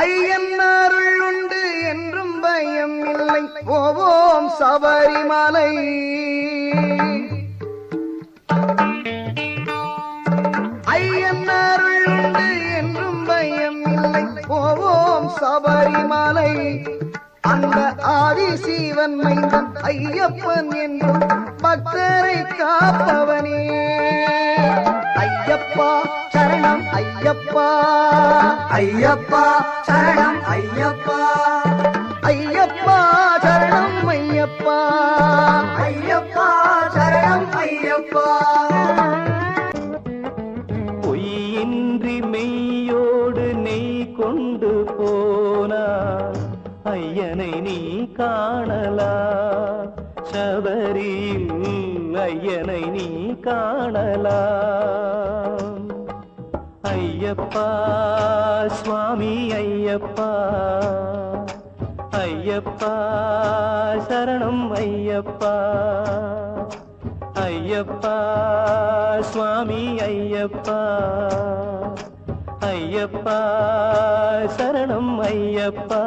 ஐயன் அருள் உண்டு என்றும் பயம் இல்லை போவோம் சபரிமலை. ஐயன் அருள் உண்டு என்றும் பயம் இல்லை போவோம் சபரிமலை. அந்த ஆதிசீவன் மைந்தன் ஐயப்பன் என்றும் பக்தரை காப்பவனே. ஐயப்பா சரணம் ஐயப்பா, ஐயப்பா சரணம் ஐயப்பா, ஐயப்பா சரணம் ஐயப்பா, ஐயப்பா சரணம் ஐயப்பா. பொய்யின்றி மெய்யோடு நெய் கொண்டு போனா ஐயனை நீ காணலா. சபரியில் ஐயனை நீ காணலா. ஐயப்பா சுவாமி ஐயப்பா, ஐயப்பா சரணம் ஐயப்பா, ஐயப்பா சுவாமி ஐயப்பா, ஐயப்பா சரணம் ஐயப்பா.